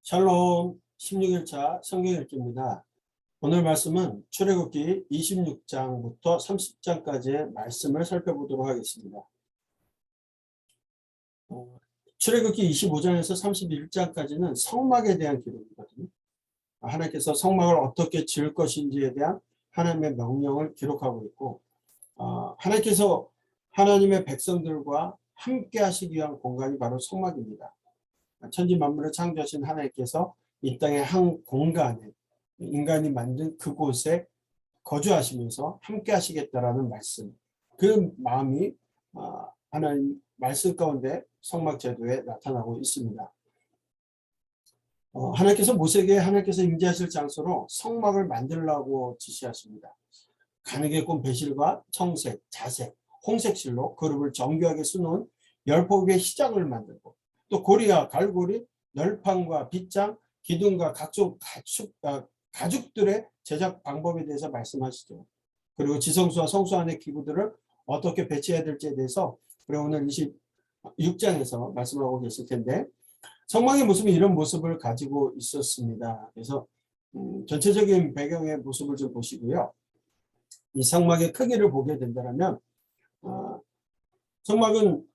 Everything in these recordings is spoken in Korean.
샬롬 16일차 성경 읽기입니다. 오늘 말씀은 출애굽기 26장부터 30장까지의 말씀을 살펴보도록 하겠습니다. 출애굽기 25장에서 31장까지는 성막에 대한 기록이거든요. 하나님께서 성막을 어떻게 지을 것인지에 대한 하나님의 명령을 기록하고 있고, 하나님께서 하나님의 백성들과 함께 하시기 위한 공간이 바로 성막입니다. 천지 만물을 창조하신 하나님께서 이 땅의 한 공간에 인간이 만든 그곳에 거주하시면서 함께 하시겠다라는 말씀, 그 마음이 하나님 말씀 가운데 성막 제도에 나타나고 있습니다. 하나님께서 모세에게 하나님께서 임재하실 장소로 성막을 만들라고 지시하십니다. 가늠의 꾼 배실과 청색, 자색, 홍색실로 그룹을 정교하게 수놓은 10폭의 시장을 만들고, 또 고리와 갈고리, 널판과 빗장, 기둥과 각종 가죽들의 제작 방법에 대해서 말씀하시죠. 그리고 지성소와 성소 안의 기구들을 어떻게 배치해야 될지에 대해서 그리고 오늘 26장에서 말씀하고 계실 텐데, 성막의 모습이 이런 모습을 가지고 있었습니다. 그래서 전체적인 배경의 모습을 좀 보시고요. 이 성막의 크기를 보게 된다면 성막은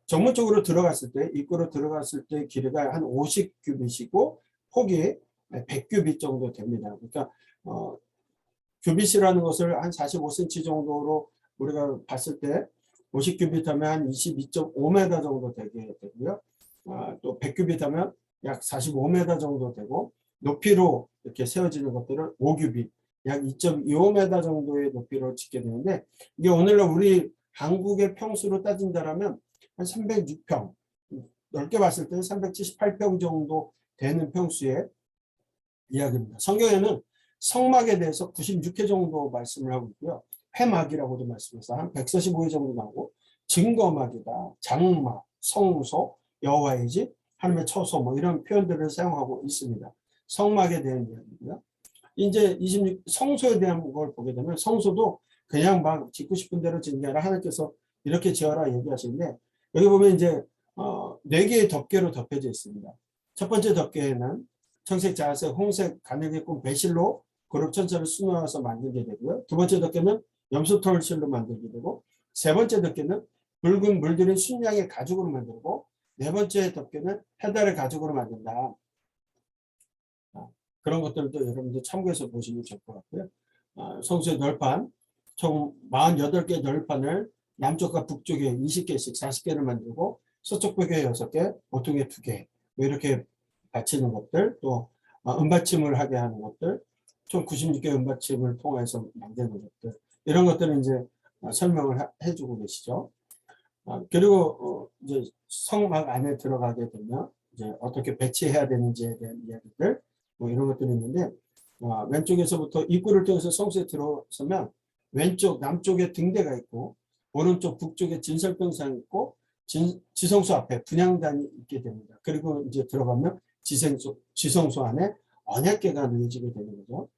정문 쪽으로 들어갔을 때, 입구로 들어갔을 때 길이가 한 50규빗이고 폭이 100규빗 정도 됩니다. 그러니까 규빗이라는 것을 한 45cm 정도로 우리가 봤을 때 50규빗 하면 한 22.5m 정도 되게 되고요. 또 100규빗 하면 약 45m 정도 되고, 높이로 이렇게 세워지는 것들을 5규빗, 약 2.25m 정도의 높이로 짓게 되는데, 이게 오늘날 우리 한국의 평수로 따진다면 한 306평, 넓게 봤을 때는 378평 정도 되는 평수의 이야기입니다. 성경에는 성막에 대해서 96회 정도 말씀을 하고 있고요. 회막이라고도 말씀해서 한 145회 정도 나오고, 증거막이다, 장막, 성소, 여호와의 집, 하나님의 처소, 뭐 이런 표현들을 사용하고 있습니다. 성막에 대한 이야기고요. 이제 26 성소에 대한 걸 보게 되면, 성소도 그냥 막 짓고 싶은 대로 짓는 게 아니라 하나님께서 이렇게 지어라 얘기하시는데, 여기 보면 이제 4개의 덮개로 덮여져 있습니다. 첫 번째 덮개에는 청색, 자색, 홍색, 가늠의 꾼 배실로 그룹 전체를 수놓아서 만들게 되고요. 두 번째 덮개는 염소털실로 만들게 되고, 세 번째 덮개는 붉은 물들인 순양의 가죽으로 만들고, 네 번째 덮개는 해달의 가죽으로 만든다. 그런 것들도 여러분들 참고해서 보시면 좋을 것 같고요. 성소의 널판, 총 48개의 널판을 남쪽과 북쪽에 20개씩 40개를 만들고, 서쪽 벽에 6개, 보통에 2개, 이렇게 받치는 것들, 또 은받침을 하게 하는 것들, 총 96개 은받침을 통해서 만드는 것들, 이런 것들은 이제 설명을 해주고 계시죠. 그리고 이제 성막 안에 들어가게 되면 이제 어떻게 배치해야 되는지에 대한 이야기들, 뭐 이런 것들이 있는데, 왼쪽에서부터 입구를 통해서 성소에 들어서면 왼쪽 남쪽에 등대가 있고, 오른쪽 북쪽에 진설병상이 있고, 지성소 앞에 분향단이 있게 됩니다. 그리고 이제 들어가면 지성소 안에 언약궤가 놓여지게 되는 거죠.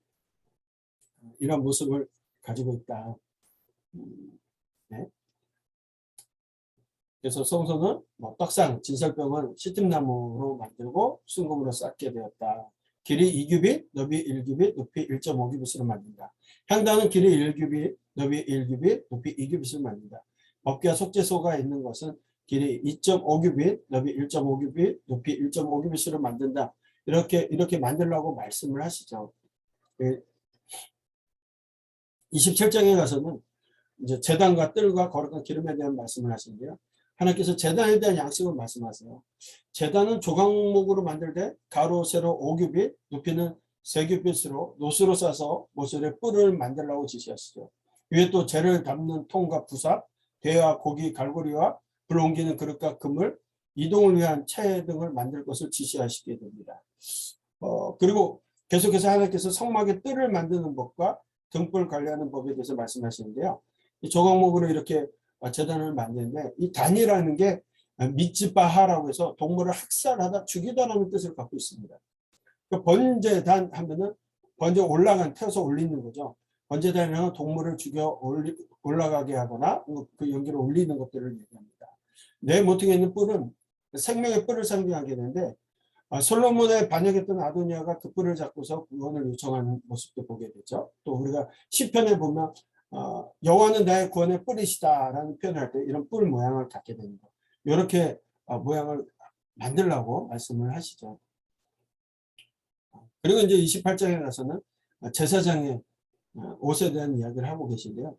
이런 모습을 가지고 있다. 네. 그래서 성소는 뭐 떡상, 진설병은 시tim나무로 만들고 순금으로 쌓게 되었다. 길이 2규빗, 너비 1규빗, 높이 1.5규빗으로 만든다. 향단은 길이 1규빗, 너비 1규빗, 높이 2규빗으로 만든다. 법궤와 속죄소가 있는 것은 길이 2.5규빗, 너비 1.5규빗, 높이 1.5규빗으로 만든다. 이렇게 만들라고 말씀을 하시죠. 27장에 가서는 이제 제단과 뜰과 거룩한 기름에 대한 말씀을 하시는데요. 하나님께서 제단에 대한 양식을 말씀하세요. 제단은 조각목으로 만들 때 가로 세로 5규빗, 높이는 3규빗으로 노수로 싸서 모서리에 뿔을 만들라고 지시하시죠. 위에 또 재를 담는 통과 부삽, 대와 고기 갈고리와 불 옮기는 그릇과 그물, 이동을 위한 채 등을 만들 것을 지시하시게 됩니다. 그리고 계속해서 하나님께서 성막의 뜰을 만드는 법과 등불 관리하는 법에 대해서 말씀하시는데요. 이 조각목으로 이렇게 제단을 만드는데, 이 단이라는 게 미츠바하라고 해서 동물을 학살하다 죽이다라는 뜻을 갖고 있습니다. 번제단 하면은 번제 태워서 올리는 거죠. 번제단이라는 동물을 죽여 올라가게 하거나 그 연기를 올리는 것들을 얘기합니다. 내 모퉁이에 있는 뿔은 생명의 뿔을 상징하게 되는데 솔로몬의 반역했던 아도니아가 그 뿔을 잡고서 구원을 요청하는 모습도 보게 되죠. 또 우리가 시편에 보면 여호와는 나의 구원의 뿔이시다라는 표현을 할 때 이런 뿔 모양을 갖게 됩니다. 이렇게 모양을 만들라고 말씀을 하시죠. 그리고 이제 28장에 가서는 제사장의 옷에 대한 이야기를 하고 계신데요.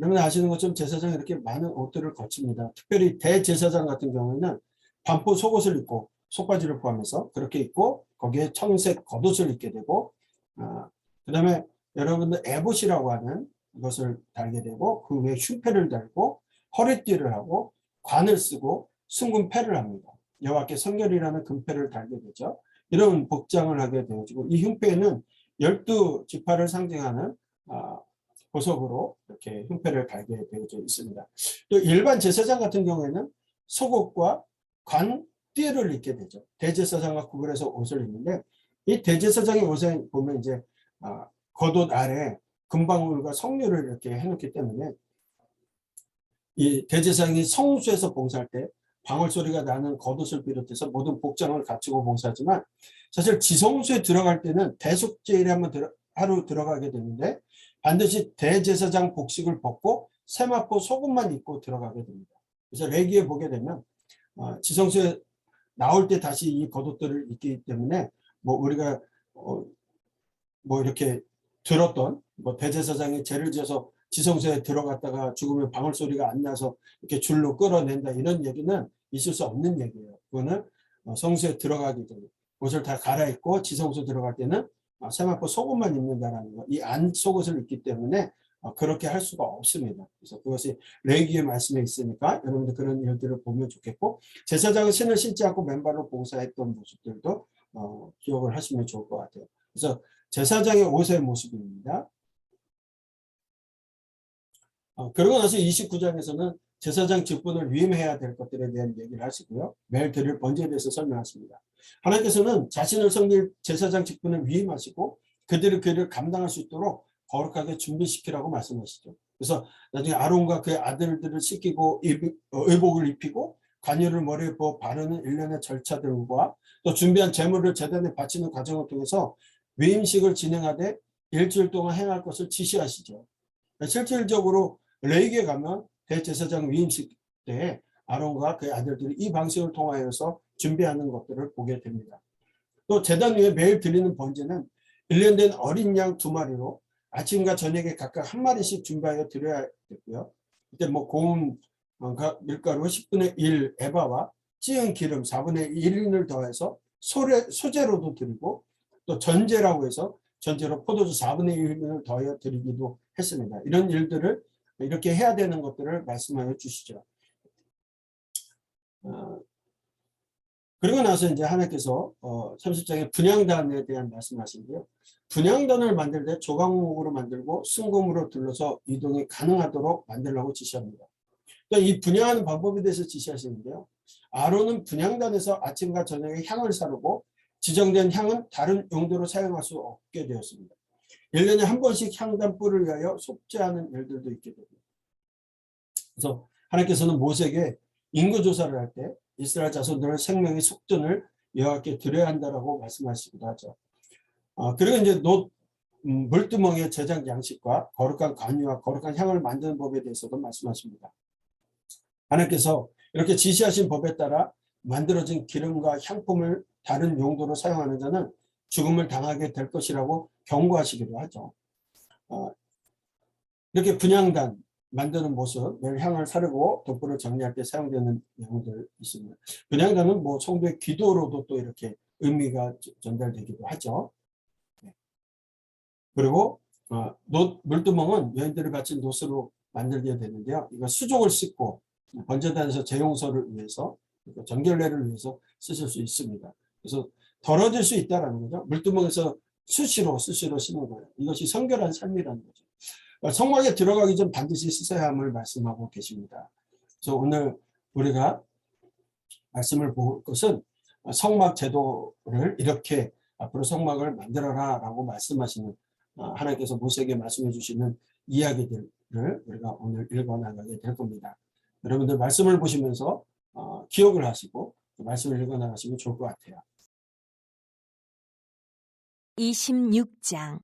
여러분 아시는 것처럼 제사장이 이렇게 많은 옷들을 거칩니다. 특별히 대제사장 같은 경우에는 반포 속옷을 입고 속바지를 포함해서 그렇게 입고 거기에 청색 겉옷을 입게 되고 그 다음에 여러분들 에봇이라고 하는 것을 달게 되고 그 위에 흉패를 달고 허리띠를 하고 관을 쓰고 순금패를 합니다. 여호와께 성결이라는 금패를 달게 되죠. 이런 복장을 하게 되어지고 이 흉패는 12지파를 상징하는 보석으로 이렇게 흉패를 달게 되어져 있습니다. 또 일반 제사장 같은 경우에는 속옷과 관띠를 입게 되죠. 대제사장과 구별해서 옷을 입는데 이 대제사장의 옷에 보면 이제 겉옷 아래 금방울과 성류를 이렇게 해놓기 때문에 이 대제사장이 성수에서 봉사할 때 방울 소리가 나는 겉옷을 비롯해서 모든 복장을 갖추고 봉사하지만 사실 지성소에 들어갈 때는 대속제일에 하루 들어가게 되는데 반드시 대제사장 복식을 벗고 세마포 속옷만 입고 들어가게 됩니다. 그래서 레위기에 보게 되면 지성소에 나올 때 다시 이 겉옷들을 입기 때문에 뭐 우리가 뭐 이렇게 들었던 뭐 대제사장이 죄를 지어서 지성소에 들어갔다가 죽으면 방울 소리가 안 나서 이렇게 줄로 끌어낸다 이런 얘기는 있을 수 없는 얘기예요. 그거는 성소에 들어가기 전에 옷을 다 갈아입고 지성소 들어갈 때는 세마포 속옷만 입는다라는 거. 이 안 속옷을 입기 때문에 그렇게 할 수가 없습니다. 그래서 그것이 레위기의 말씀에 있으니까 여러분들 그런 일들을 보면 좋겠고 제사장은 신을 신지 않고 맨발로 봉사했던 모습들도 기억을 하시면 좋을 것 같아요. 그래서 제사장의 옷의 모습입니다. 그러고 나서 29장에서는 제사장 직분을 위임해야 될 것들에 대한 얘기를 하시고요. 매일 드릴 번제에 대해서 설명하십니다. 하나님께서는 자신을 섬길 제사장 직분을 위임하시고 그들이 그를 감당할 수 있도록 거룩하게 준비시키라고 말씀하시죠. 그래서 나중에 아론과 그의 아들들을 씻기고 의복을 입히고 관유를 머리에 부어 바르는 일련의 절차들과 또 준비한 제물을 제단에 바치는 과정을 통해서 위임식을 진행하되 일주일 동안 행할 것을 지시하시죠. 실질적으로 레위기에 가면 대제사장 위임식 때 아론과 그의 아들들이 이 방식을 통하여서 준비하는 것들을 보게 됩니다. 또 제단 위에 매일 드리는 번제는 1년 된 어린 양 2마리로 아침과 저녁에 각각 1마리씩 준비하여 드려야 되고요. 그때 뭐 고운 밀가루 10분의 1 에바와 찌은 기름 4분의 1을 더해서 소재로도 드리고 또 전제라고 해서 전제로 포도주 4분의 1을 더해 드리기도 했습니다. 이런 일들을 이렇게 해야 되는 것들을 말씀하여 주시죠. 그리고 나서 이제 하나님께서 30장에 분향단에 대한 말씀하시는데요. 분향단을 만들 때 조각목으로 만들고 순금으로 둘러서 이동이 가능하도록 만들라고 지시합니다. 그러니까 이 분향하는 방법에 대해서 지시하시는데요. 아론은 분향단에서 아침과 저녁에 향을 사르고 지정된 향은 다른 용도로 사용할 수 없게 되었습니다. 1년에 한 번씩 향단 뿔을 위하여 속죄하는 일들도 있게 됩니다. 그래서 하나님께서는 모세에게 인구조사를 할 때 이스라엘 자손들의 생명의 속전을 여호와께 드려야 한다라고 말씀하시기도 하죠. 그리고 이제 물두멍의 제작 양식과 거룩한 관유와 거룩한 향을 만드는 법에 대해서도 말씀하십니다. 하나님께서 이렇게 지시하신 법에 따라 만들어진 기름과 향품을 다른 용도로 사용하는 자는 죽음을 당하게 될 것이라고 경고하시기도 하죠. 이렇게 분향단 만드는 모습, 매일 향을 사르고 덕불을 정리할 때 사용되는 내용들 있습니다. 분향단은 뭐 성도의 기도로도 또 이렇게 의미가 전달되기도 하죠. 그리고 물두멍은 여인들이 바친 놋으로 만들게 되는데요. 이거 수족을 씻고 번제단에서 제용서를 위해서 정결례를 위해서 쓰실 수 있습니다. 그래서 덜어질 수 있다라는 거죠. 물두멍에서 수시로 씻는 거예요. 이것이 성결한 삶이라는 거죠. 성막에 들어가기 전 반드시 씻어야 함을 말씀하고 계십니다. 그래서 오늘 우리가 말씀을 볼 것은 성막 제도를 이렇게 앞으로 성막을 만들어라 라고 말씀하시는 하나님께서 모세에게 말씀해 주시는 이야기들을 우리가 오늘 읽어 나가게 될 겁니다. 여러분들 말씀을 보시면서 기억을 하시고 말씀을 읽어 나가시면 좋을 것 같아요. 26장.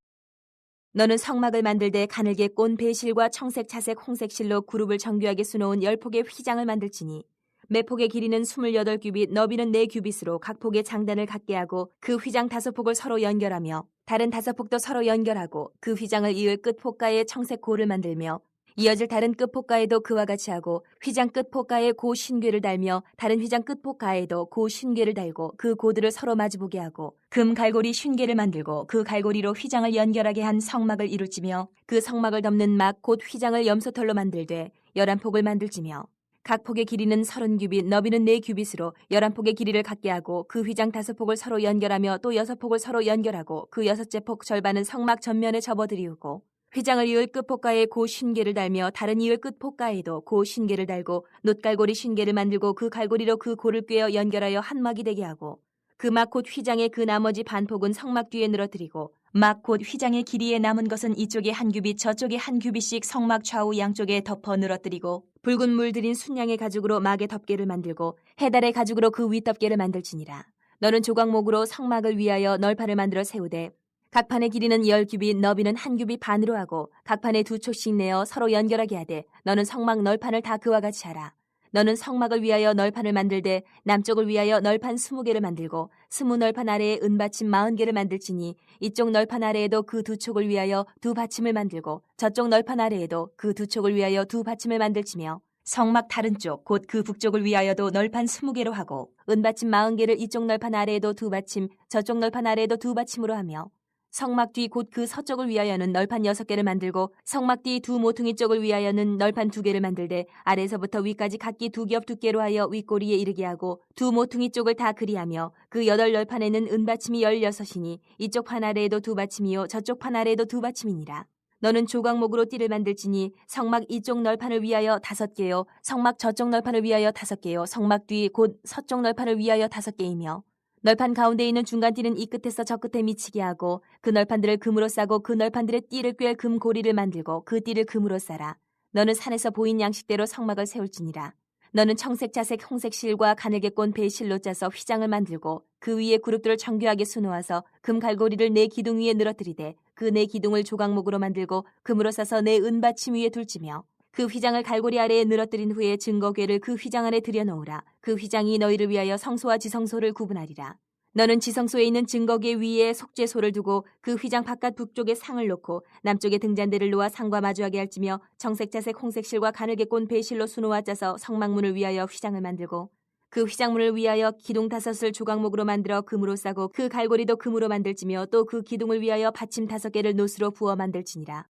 너는 성막을 만들되 가늘게 꼰 배실과 청색, 자색, 홍색실로 그룹을 정교하게 수놓은 10폭의 휘장을 만들지니 매 폭의 길이는 28규빗, 너비는 4규빗으로 각 폭의 장단을 갖게 하고 그 휘장 5폭을 서로 연결하며 다른 5폭도 서로 연결하고 그 휘장을 이을 끝 폭가에 청색 고를 만들며 이어질 다른 끝 폭가에도 그와 같이 하고 휘장 끝 폭가에 고 신궤를 달며 다른 휘장 끝 폭가에도 고 신궤를 달고 그 고들을 서로 마주보게 하고 금 갈고리 쉰궤를 만들고 그 갈고리로 휘장을 연결하게 한 성막을 이룰지며 그 성막을 덮는 막 곧 휘장을 염소털로 만들되 11폭을 만들지며 각 폭의 길이는 30규빗, 너비는 4규빗으로 11폭의 길이를 갖게 하고 그 휘장 5폭을 서로 연결하며 또 6폭을 서로 연결하고 그 6째 폭 절반은 성막 전면에 접어들이우고 휘장을 이을 끝폭가에 고 쉰궤를 달며 다른 이을 끝폭가에도 고 쉰궤를 달고 놋갈고리 쉰궤를 만들고 그 갈고리로 그 고를 꿰어 연결하여 한 막이 되게 하고 그 막 곧 휘장의 그 나머지 반폭은 성막 뒤에 늘어뜨리고 막 곧 휘장의 길이에 남은 것은 이쪽에 1규빗 저쪽에 1규빗씩 성막 좌우 양쪽에 덮어 늘어뜨리고 붉은 물 들인 순양의 가죽으로 막의 덮개를 만들고 해달의 가죽으로 그 윗덮개를 만들지니라. 너는 조각목으로 성막을 위하여 널판을 만들어 세우되 각 판의 길이는 10규빗, 너비는 1규빗 반으로 하고 각 판에 2촉씩 내어 서로 연결하게 하되 너는 성막 널판을 다 그와 같이 하라. 너는 성막을 위하여 널판을 만들되 남쪽을 위하여 널판 20개를 만들고 20널판 아래에 은받침 40개를 만들지니 이쪽 널판 아래에도 그 2촉을 위하여 2받침을 만들고 저쪽 널판 아래에도 그 2촉을 위하여 2받침을 만들지며 성막 다른 쪽 곧 그 북쪽을 위하여도 널판 20개로 하고 은받침 40개를 이쪽 널판 아래에도 2받침 저쪽 널판 아래에도 2받침으로 하며 성막 뒤 곧 그 서쪽을 위하여는 널판 6개를 만들고 성막 뒤 두 모퉁이 쪽을 위하여는 널판 2개를 만들되 아래에서부터 위까지 각기 2겹 두께로 하여 윗꼬리에 이르게 하고 두 모퉁이 쪽을 다 그리하며 그 8널판에는 은받침이 16이니 이쪽 판 아래에도 2받침이요 저쪽 판 아래에도 2받침이니라. 너는 조각목으로 띠를 만들지니 성막 이쪽 널판을 위하여 5개요 성막 저쪽 널판을 위하여 5개요 성막 뒤 곧 서쪽 널판을 위하여 5개이며 널판 가운데 있는 중간띠는 이 끝에서 저 끝에 미치게 하고 그 널판들을 금으로 싸고 그 널판들의 띠를 꿰 금고리를 만들고 그 띠를 금으로 싸라. 너는 산에서 보인 양식대로 성막을 세울지니라. 너는 청색, 자색, 홍색 실과 가늘게 꼰 배실로 짜서 휘장을 만들고 그 위에 그룹들을 정교하게 수놓아서 금 갈고리를 네 기둥 위에 늘어뜨리되 그 네 기둥을 조각목으로 만들고 금으로 싸서 네 은받침 위에 둘지며 그 휘장을 갈고리 아래에 늘어뜨린 후에 증거궤를 그 휘장 안에 들여놓으라. 그 휘장이 너희를 위하여 성소와 지성소를 구분하리라. 너는 지성소에 있는 증거궤 위에 속죄소를 두고 그 휘장 바깥 북쪽에 상을 놓고 남쪽에 등잔대를 놓아 상과 마주하게 할지며 청색, 자색, 홍색 실과 가늘게 꼰 배실로 수놓아 짜서 성막문을 위하여 휘장을 만들고 그 휘장문을 위하여 기둥 5을 조각목으로 만들어 금으로 싸고 그 갈고리도 금으로 만들지며 또 그 기둥을 위하여 받침 5개를 놋으로 부어 만들지니라.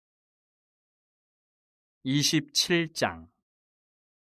27장.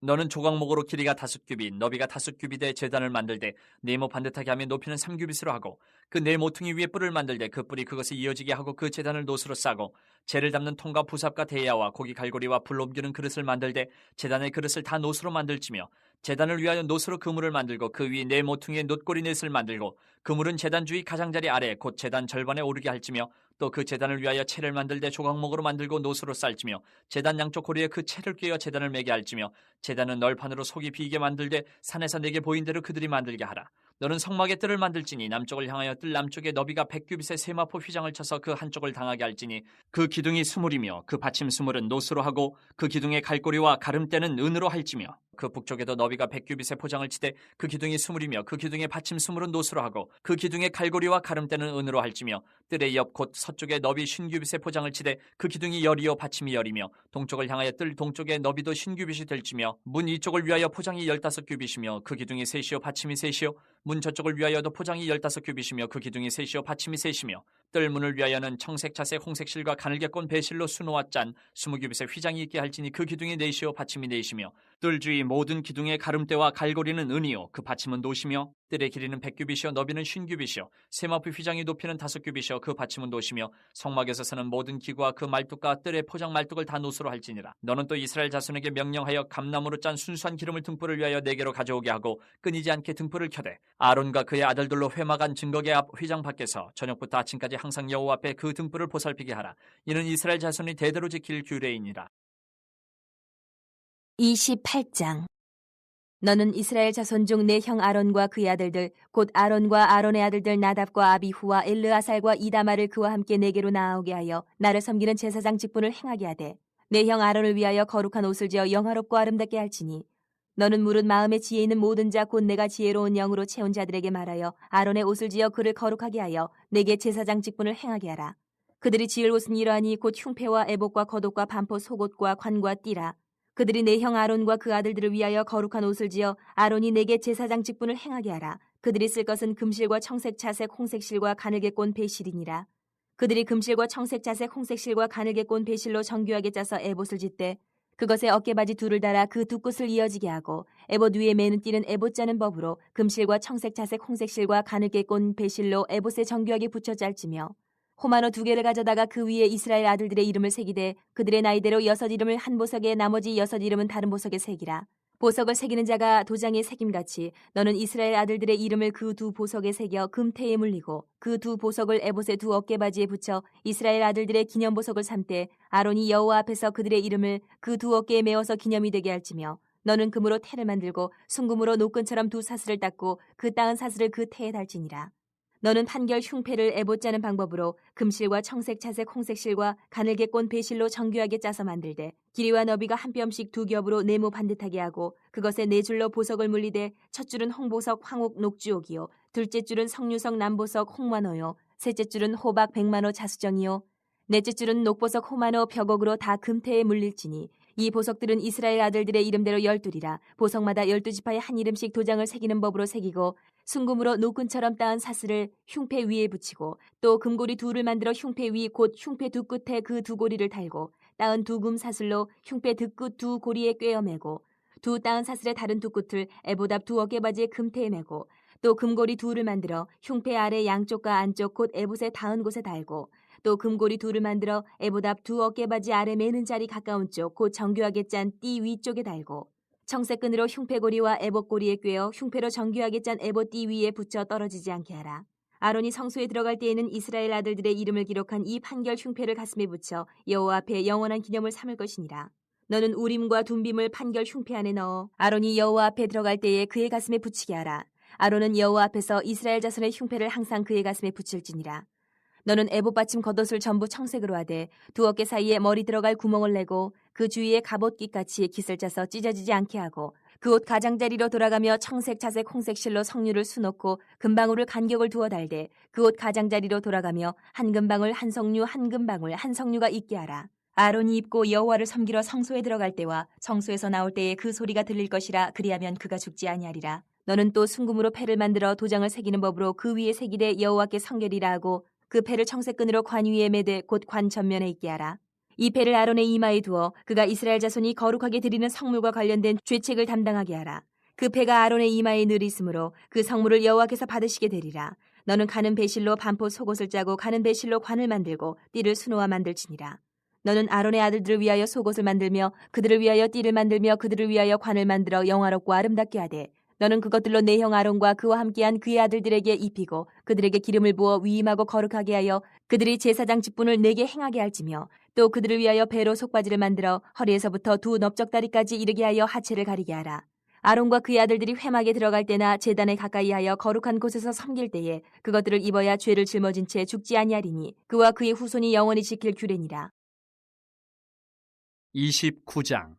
너는 조각목으로 길이가 5규빗, 너비가 5규빗의 제단을 만들되 네모 반듯하게 하며 높이는 3규빗으로 하고 그 네 모퉁이 위에 뿔을 만들되 그 뿔이 그것을 이어지게 하고 그 제단을 놋으로 싸고 재를 담는 통과 부삽과 대야와 고기 갈고리와 불 옮기는 그릇을 만들되 제단의 그릇을 다 놋으로 만들지며 제단을 위하여 놋으로 그물을 만들고 그 위 네 모퉁이의 놋고리 넷을 만들고 그물은 제단 주위 가장자리 아래 곧 제단 절반에 오르게 할지며 또 그 제단을 위하여 채를 만들되 조각목으로 만들고 놋으로 쌀지며 제단 양쪽 고리에 그 채를 꿰어 제단을 매게 할지며 제단은 널판으로 속이 비게 만들되 산에서 내게 보인 대로 그들이 만들게 하라. 너는 성막의 뜰을 만들지니 남쪽을 향하여 뜰 남쪽에 너비가 100규빗의 세마포 휘장을 쳐서 그 한쪽을 당하게 할지니 그 기둥이 20이며 그 받침 20은 놋으로 하고 그 기둥의 갈고리와 가름대는 은으로 할지며 그 북쪽에도 너비가 100규빗의 포장을 치되 그 기둥이 20이며 그 기둥의 받침 20은 놋으로 하고 그 기둥의 갈고리와 가름대는 은으로 할지며 뜰의 옆 곧 서쪽에 너비 50규빗의 포장을 치되 그 기둥이 10이요 받침이 10이며 동쪽을 향하여 뜰 동쪽에 너비도 50규빗이 될지며 문 이쪽을 위하여 포장이 15규빗이며 그 기둥이 3이요 받침이 3이요 문 저쪽을 위하여도 포장이 15규빗이며 그 기둥이 3이요 받침이 3이며 뜰 문을 위하여는 청색, 자색, 홍색 실과 가늘게 꼰 배실로 수놓아 짠 20규빗의 휘장이 있게 할지니 그 기둥이 4이요 받침이 4이며 뜰 주위 모든 기둥의 가름대와 갈고리는 은이요 그 받침은 놋이며 뜰의 길이는 100규빗이요 너비는 50규빗이요 세마포 휘장이 높이는 5규빗이요 그 받침은 놋이며 성막에서 쓰는 모든 기구와 그 말뚝과 뜰의 포장 말뚝을 다 놋으로 할지니라. 너는 또 이스라엘 자손에게 명령하여 감나무로 짠 순수한 기름을 등불을 위하여 내게로 가져오게 하고 끊이지 않게 등불을 켜되 아론과 그의 아들들로 회막한 증거궤 앞 휘장 밖에서 저녁부터 아침까지 항상 여호와 앞에 그 등불을 보살피게 하라. 이는 이스라엘 자손이 대대로 지킬 규례이니라. 28장. 너는 이스라엘 자손 중 내 형 아론과 그의 아들들 곧 아론과 아론의 아들들 나답과 아비후와 엘르아살과 이다마를 그와 함께 내게로 나아오게 하여 나를 섬기는 제사장 직분을 행하게 하되 내 형 아론을 위하여 거룩한 옷을 지어 영화롭고 아름답게 할지니 너는 무릇 마음에 지혜 있는 모든 자 곧 내가 지혜로운 영으로 채운 자들에게 말하여 아론의 옷을 지어 그를 거룩하게 하여 내게 제사장 직분을 행하게 하라. 그들이 지을 옷은 이러하니 곧 흉패와 에봇과 겉옷과 반포 속옷과 관과 띠라. 그들이 내 형 아론과 그 아들들을 위하여 거룩한 옷을 지어 아론이 내게 제사장 직분을 행하게 하라. 그들이 쓸 것은 금실과 청색, 자색, 홍색 실과 가늘게 꼰 배실이니라. 그들이 금실과 청색, 자색, 홍색 실과 가늘게 꼰 배실로 정교하게 짜서 에봇을 짓되 그것에 어깨바지 둘을 달아 그 두 끝을 이어지게 하고 에봇 위에 매는 띠는 에봇 짜는 법으로 금실과 청색, 자색, 홍색 실과 가늘게 꼰 배실로 에봇에 정교하게 붙여 짤지며 호마노 2개를 가져다가 그 위에 이스라엘 아들들의 이름을 새기되 그들의 나이대로 6 이름을 한 보석에 나머지 6 이름은 다른 보석에 새기라. 보석을 새기는 자가 도장에 새김같이 너는 이스라엘 아들들의 이름을 그 두 보석에 새겨 금태에 물리고 그 두 보석을 에봇의 두 어깨바지에 붙여 이스라엘 아들들의 기념보석을 삼되 아론이 여호와 앞에서 그들의 이름을 그 두 어깨에 메어서 기념이 되게 할지며 너는 금으로 태를 만들고 순금으로 노끈처럼 두 사슬을 닦고 그 따은 사슬을 그 태에 달지니라. 너는 판결 흉패를 에봇 짜는 방법으로 금실과 청색, 자색, 홍색 실과 가늘게 꼰 배실로 정교하게 짜서 만들되 길이와 너비가 한 뼘씩 2겹으로 네모 반듯하게 하고 그것에 4줄로 보석을 물리되 첫 줄은 홍보석, 황옥, 녹주옥이요 둘째 줄은 석류석, 남보석, 홍만호요 셋째 줄은 호박, 백만호, 자수정이요 넷째 줄은 녹보석, 호만호, 벽옥으로 다 금태에 물릴지니 이 보석들은 이스라엘 아들들의 이름대로 12이라 보석마다 12지파에 한 이름씩 도장을 새기는 법으로 새기고 순금으로 노끈처럼 따은 사슬을 흉패 위에 붙이고 또 금고리 2를 만들어 흉패 위 곧 흉패 두 끝에 그 두 고리를 달고 따은 두 금 사슬로 흉패 득끝 두 고리에 꿰어 매고 두 따은 사슬의 다른 두 끝을 에봇 앞 두 어깨바지에 금태에 매고 또 금고리 2를 만들어 흉패 아래 양쪽과 안쪽 곧 에봇의 닿은 곳에 달고 또 금고리 2를 만들어 에봇 앞 두 어깨바지 아래 매는 자리 가까운 쪽 곧 정교하게 짠 띠 위쪽에 달고 청색끈으로 흉패고리와 에봇고리에 꿰어 흉패로 정교하게 짠 에봇 띠 위에 붙여 떨어지지 않게 하라. 아론이 성소에 들어갈 때에는 이스라엘 아들들의 이름을 기록한 이 판결 흉패를 가슴에 붙여 여호와 앞에 영원한 기념을 삼을 것이니라. 너는 우림과 둠빔을 판결 흉패 안에 넣어 아론이 여호와 앞에 들어갈 때에 그의 가슴에 붙이게 하라. 아론은 여호와 앞에서 이스라엘 자손의 흉패를 항상 그의 가슴에 붙일지니라. 너는 에봇 받침 겉옷을 전부 청색으로 하되 두 어깨 사이에 머리 들어갈 구멍을 내고 그 주위에 갑옷깃같이 깃을 짜서 찢어지지 않게 하고 그 옷 가장자리로 돌아가며 청색, 자색, 홍색 실로 석류를 수놓고 금방울을 간격을 두어 달되 그 옷 가장자리로 돌아가며 한 금방울 한 석류 한 금방울 한 석류가 있게 하라. 아론이 입고 여호와를 섬기러 성소에 들어갈 때와 성소에서 나올 때에 그 소리가 들릴 것이라 그리하면 그가 죽지 아니하리라. 너는 또 순금으로 패를 만들어 도장을 새기는 법으로 그 위에 새기되 여호와께 성결이라 하고 그 패를 청색끈으로 관 위에 매되 곧 관 전면에 있게 하라. 이 패를 아론의 이마에 두어 그가 이스라엘 자손이 거룩하게 드리는 성물과 관련된 죄책을 담당하게 하라. 그 패가 아론의 이마에 늘 있으므로 그 성물을 여호와께서 받으시게 되리라. 너는 가는 배실로 반포 속옷을 짜고 가는 배실로 관을 만들고 띠를 수놓아 만들지니라. 너는 아론의 아들들을 위하여 속옷을 만들며 그들을 위하여 띠를 만들며 그들을 위하여 관을 만들어 영화롭고 아름답게 하되 너는 그것들로 내 형 아론과 그와 함께한 그의 아들들에게 입히고 그들에게 기름을 부어 위임하고 거룩하게 하여 그들이 제사장 직분을 내게 행하게 할지며 또 그들을 위하여 배로 속바지를 만들어 허리에서부터 두 넓적다리까지 이르게 하여 하체를 가리게 하라. 아론과 그의 아들들이 회막에 들어갈 때나 제단에 가까이 하여 거룩한 곳에서 섬길 때에 그것들을 입어야 죄를 짊어진 채 죽지 아니하리니 그와 그의 후손이 영원히 지킬 규례니라. 29장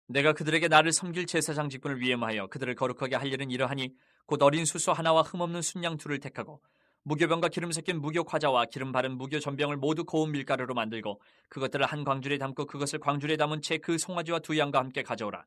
내가 그들에게 나를 섬길 제사장 직분을 위임하여 그들을 거룩하게 할 일은 이러하니 곧 어린 수소 하나와 흠없는 순양 2를 택하고 무교병과 기름 섞인 무교 과자와 기름 바른 무교 전병을 모두 고운 밀가루로 만들고 그것들을 한 광줄에 담고 그것을 광줄에 담은 채 그 송아지와 두 양과 함께 가져오라.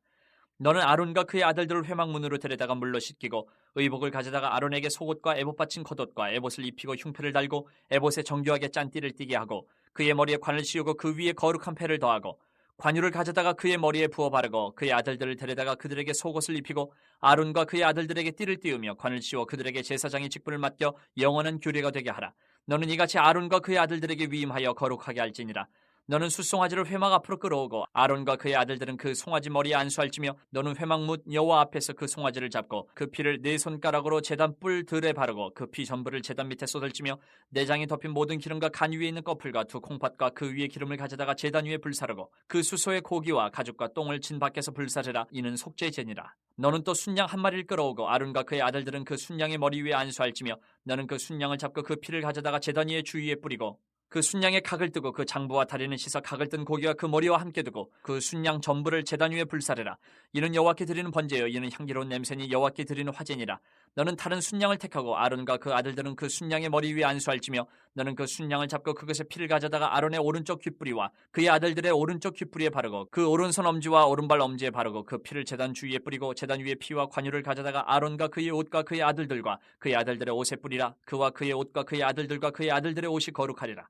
너는 아론과 그의 아들들을 회막문으로 데려다가 물로 씻기고 의복을 가져다가 아론에게 속옷과 에봇 받친 겉옷과 에봇을 입히고 흉패를 달고 에봇에 정교하게 짠 띠를 띠게 하고 그의 머리에 관을 씌우고 그 위에 거룩한 패를 더하고 관유를 가져다가 그의 머리에 부어 바르고 그의 아들들을 데려다가 그들에게 속옷을 입히고 아론과 그의 아들들에게 띠를 띄우며 관을 씌워 그들에게 제사장의 직분을 맡겨 영원한 규례가 되게 하라. 너는 이같이 아론과 그의 아들들에게 위임하여 거룩하게 할지니라. 너는 숫송아지를 회막 앞으로 끌어오고 아론과 그의 아들들은 그 송아지 머리에 안수할지며 너는 회막문 여호와 앞에서 그 송아지를 잡고 그 피를 네 손가락으로 제단 뿔 들에 바르고 그 피 전부를 제단 밑에 쏟을지며 내장이 덮인 모든 기름과 간 위에 있는 꺼풀과 두 콩팥과 그 위에 기름을 가져다가 제단 위에 불사르고 그 수소의 고기와 가죽과 똥을 진 밖에서 불사르라. 이는 속죄제니라. 너는 또 순양 한 마리를 끌어오고 아론과 그의 아들들은 그 순양의 머리 위에 안수할지며 너는 그 순양을 잡고 그 피를 가져다가 제단 위에 주위에 뿌리고 그 순양의 각을 뜨고 그 장부와 다리는 씻어 각을 뜬 고기와 그 머리와 함께 두고 그 순양 전부를 제단 위에 불사르라. 이는 여호와께 드리는 번제요 이는 향기로운 냄새니 여호와께 드리는 화제니라. 너는 다른 순양을 택하고 아론과 그 아들들은 그 순양의 머리 위에 안수할지며 너는 그 순양을 잡고 그것의 피를 가져다가 아론의 오른쪽 귓뿌리와 그의 아들들의 오른쪽 귓뿌리에 바르고 그 오른손 엄지와 오른발 엄지에 바르고 그 피를 제단 주위에 뿌리고 제단 위에 피와 관유를 가져다가 아론과 그의 옷과 그의 아들들과 그의 아들들의 옷에 뿌리라. 그와 그의 옷과 그의 아들들과 그의 아들들의 옷이 거룩하리라.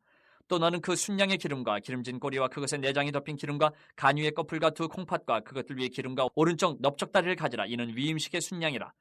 또 너는 그 순양의 기름과 기름진 꼬리와 그것의 내장이 덮인 기름과 간 위의 꺼풀과 두 콩팥과 그것들 위에 기름과 오른쪽 넓적다리를 가지라. 이는 위임식의 순양이라.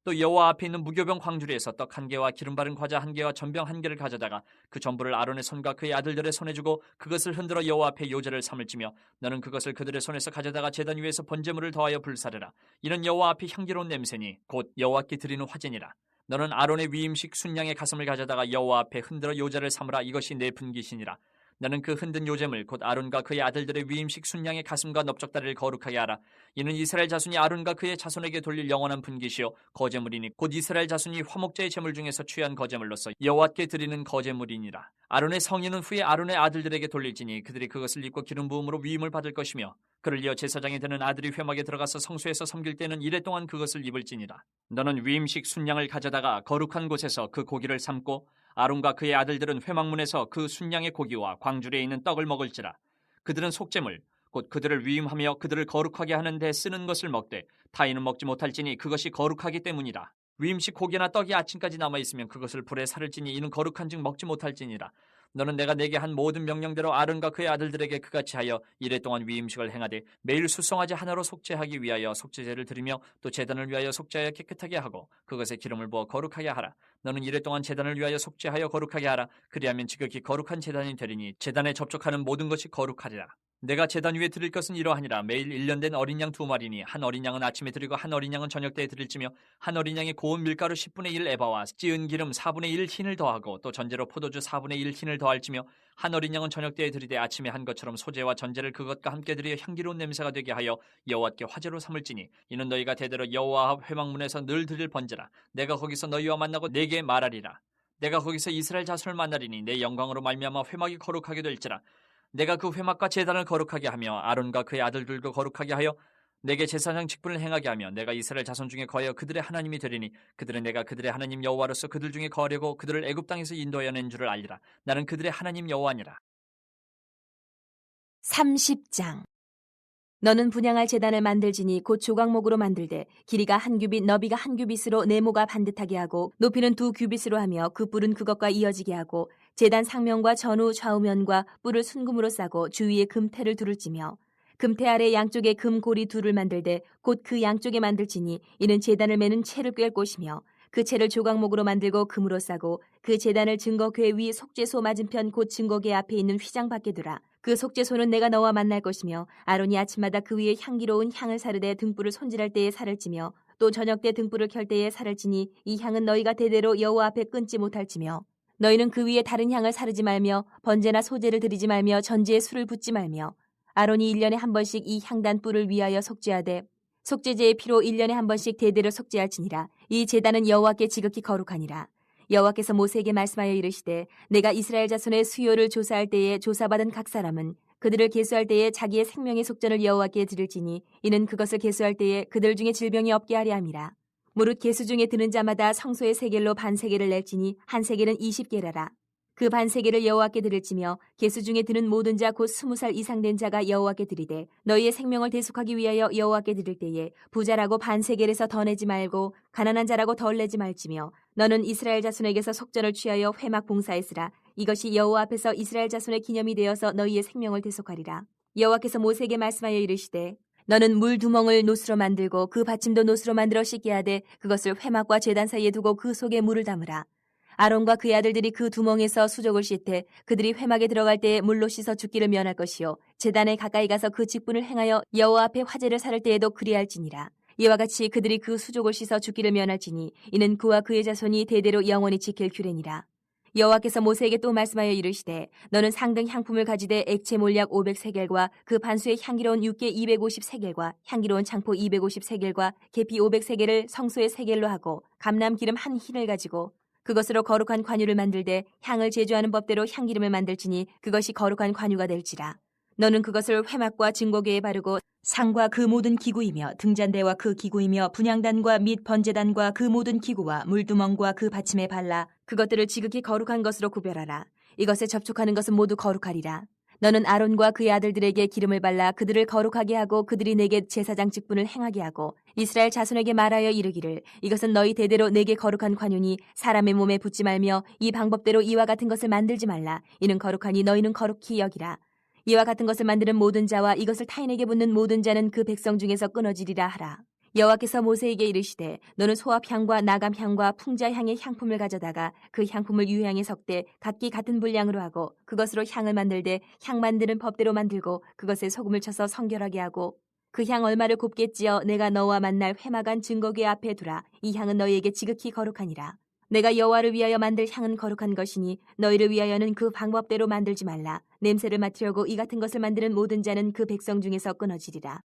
또 여호와 앞에 있는 무교병 광주리에서 떡 한 개와 기름 바른 과자 한 개와 전병 한 개를 가져다가 그 전부를 아론의 손과 그의 아들들의 손에 주고 그것을 흔들어 여호와 앞에 요제를 삼을지며 너는 그것을 그들의 손에서 가져다가 제단 위에서 번제물을 더하여 불사르라. 이는 여호와 앞에 향기로운 냄새니 곧 여호와께 드리는 화제니라. 너는 아론의 위임식 순양의 가슴을 가져다가 여호와 앞에 흔들어 요제를 삼으라. 이것이 내 분깃이니라. 너는 그 흔든 요제물 곧 아론과 그의 아들들의 위임식 순양의 가슴과 넓적다리를 거룩하게 하라. 이는 이스라엘 자손이 아론과 그의 자손에게 돌릴 영원한 분깃이요 거제물이니 곧 이스라엘 자손이 화목제의 제물 중에서 취한 거제물로서 여호와께 드리는 거제물이니라. 아론의 성인은 후에 아론의 아들들에게 돌릴지니 그들이 그것을 입고 기름 부음으로 위임을 받을 것이며 그를 이어 제사장이 되는 아들이 회막에 들어가서 성소에서 섬길 때는 이레 동안 그것을 입을지니라. 너는 위임식 순양을 가져다가 거룩한 곳에서 그 고기를 삶고 아론과 그의 아들들은 회막문에서 그 순양의 고기와 광주리에 있는 떡을 먹을지라. 그들은 속죄물 곧 그들을 위임하며 그들을 거룩하게 하는 데 쓰는 것을 먹되 타인은 먹지 못할지니 그것이 거룩하기 때문이라. 위임식 고기나 떡이 아침까지 남아있으면 그것을 불에 사를지니 이는 거룩한즉 먹지 못할지니라. 너는 내가 내게 한 모든 명령대로 아론과 그의 아들들에게 그같이 하여 이레 동안 위임식을 행하되 매일 숫송아지 하나로 속죄하기 위하여 속죄제를 드리며 또 제단을 위하여 속죄하여 깨끗하게 하고 그것에 기름을 부어 거룩하게 하라. 너는 이레 동안 제단을 위하여 속죄하여 거룩하게 하라. 그리하면 지극히 거룩한 제단이 되리니 제단에 접촉하는 모든 것이 거룩하리라. 내가 제단 위에 드릴 것은 이러하니라. 매일 1년 된 어린 양 2마리니 한 어린 양은 아침에 드리고 한 어린 양은 저녁 때에 드릴지며 한 어린 양에 고운 밀가루 10분의 1 에바와 찌은 기름 4분의 1 흰을 더하고 또 전제로 포도주 4분의 1 흰을 더할지며 한 어린 양은 저녁 때에 드리되 아침에 한 것처럼 소제와 전제를 그것과 함께 드려 향기로운 냄새가 되게 하여 여호와께 화제로 삼을지니 이는 너희가 대대로 여호와 회막문에서 늘 드릴 번제라. 내가 거기서 너희와 만나고 내게 말하리라. 내가 거기서 이스라엘 자손을 만나리니 내 영광으로 말미암아 회막이 거룩하게 될지라. 내가 그 회막과 제단을 거룩하게 하며 아론과 그의 아들들도 거룩하게 하여 내게 제사장 직분을 행하게 하며 내가 이스라엘 자손 중에 거하여 그들의 하나님이 되리니 그들은 내가 그들의 하나님 여호와로서 그들 중에 거하려고 그들을 애굽 땅에서 인도하여 낸 줄을 알리라. 나는 그들의 하나님 여호와니라. 30장. 너는 분향할 제단을 만들지니 곧 조각목으로 만들되 길이가 1규빗 너비가 1규빗으로 네모가 반듯하게 하고 높이는 2규빗으로 하며 그 뿔은 그것과 이어지게 하고 제단 상면과 전후 좌우면과 뿔을 순금으로 싸고 주위에 금태를 두를지며 금태 아래 양쪽에 금고리 둘을 만들되 곧 그 양쪽에 만들지니 이는 제단을 매는 채를 꿰을 곳이며 그 채를 조각목으로 만들고 금으로 싸고 그 제단을 증거궤 위 속죄소 맞은편 곧 증거궤 앞에 있는 휘장 밖에 두라. 그 속죄소는 내가 너와 만날 것이며 아론이 아침마다 그 위에 향기로운 향을 사르되 등불을 손질할 때에 살을 찌며 또 저녁 때 등불을 켤 때에 살을 찌니 이 향은 너희가 대대로 여호와 앞에 끊지 못할지며 너희는 그 위에 다른 향을 사르지 말며 번제나 소제를 드리지 말며 전제에 술을 붓지 말며 아론이 1년에 한 번씩 이 향단 뿔을 위하여 속죄하되 속죄제의 피로 1년에 한 번씩 대대로 속죄할지니라. 이 제단은 여호와께 지극히 거룩하니라. 여호와께서 모세에게 말씀하여 이르시되 내가 이스라엘 자손의 수요를 조사할 때에 조사받은 각 사람은 그들을 계수할 때에 자기의 생명의 속전을 여호와께 드릴지니 이는 그것을 계수할 때에 그들 중에 질병이 없게 하려 함이라. 무릇 계수 중에 드는 자마다 성소의 세겔로 반세겔을 낼지니 한 세겔은 20게라라. 그 반세겔을 여호와께 드릴지며 계수 중에 드는 모든 자 곧 20살 이상 된 자가 여호와께 드리되 너희의 생명을 대속하기 위하여 여호와께 드릴 때에 부자라고 반세겔에서 더 내지 말고 가난한 자라고 덜 내지 말지며 너는 이스라엘 자손에게서 속전을 취하여 회막 봉사했으라. 이것이 여호와 앞에서 이스라엘 자손의 기념이 되어서 너희의 생명을 대속하리라. 여호와께서 모세에게 말씀하여 이르시되 너는 물 두멍을 노스로 만들고 그 받침도 노스로 만들어 씻게 하되 그것을 회막과 제단 사이에 두고 그 속에 물을 담으라. 아론과 그의 아들들이 그 두멍에서 수족을 씻되 그들이 회막에 들어갈 때에 물로 씻어 죽기를 면할 것이요 제단에 가까이 가서 그 직분을 행하여 여호와 앞에 화제를 살을 때에도 그리할지니라. 이와 같이 그들이 그 수족을 씻어 죽기를 면할지니 이는 그와 그의 자손이 대대로 영원히 지킬 규례니라. 여호와께서 모세에게 또 말씀하여 이르시되 너는 상등 향품을 가지되 액체 몰약 500세겔과 그 반수의 향기로운 육개 250세겔과 향기로운 창포 250세겔과 계피 500세겔을 성소의 세겔로 하고 감람 기름 한 흰을 가지고 그것으로 거룩한 관유를 만들되 향을 제조하는 법대로 향기름을 만들지니 그것이 거룩한 관유가 될지라. 너는 그것을 회막과 증거궤에 바르고 상과 그 모든 기구이며 등잔대와 그 기구이며 분향단과 및 번제단과 그 모든 기구와 물두멍과 그 받침에 발라 그것들을 지극히 거룩한 것으로 구별하라. 이것에 접촉하는 것은 모두 거룩하리라. 너는 아론과 그의 아들들에게 기름을 발라 그들을 거룩하게 하고 그들이 내게 제사장 직분을 행하게 하고 이스라엘 자손에게 말하여 이르기를 이것은 너희 대대로 내게 거룩한 관유니 사람의 몸에 붙지 말며 이 방법대로 이와 같은 것을 만들지 말라. 이는 거룩하니 너희는 거룩히 여기라. 이와 같은 것을 만드는 모든 자와 이것을 타인에게 붓는 모든 자는 그 백성 중에서 끊어지리라 하라. 여호와께서 모세에게 이르시되 너는 소합향과 나감향과 풍자향의 향품을 가져다가 그 향품을 유향에 섞되 각기 같은 분량으로 하고 그것으로 향을 만들되 향 만드는 법대로 만들고 그것에 소금을 쳐서 성결하게 하고 그 향 얼마를 곱게 찌어 내가 너와 만날 회막안 증거궤 앞에 두라. 이 향은 너희에게 지극히 거룩하니라. 내가 여호와를 위하여 만들 향은 거룩한 것이니 너희를 위하여는 그 방법대로 만들지 말라. 냄새를 맡으려고 이 같은 것을 만드는 모든 자는 그 백성 중에서 끊어지리라.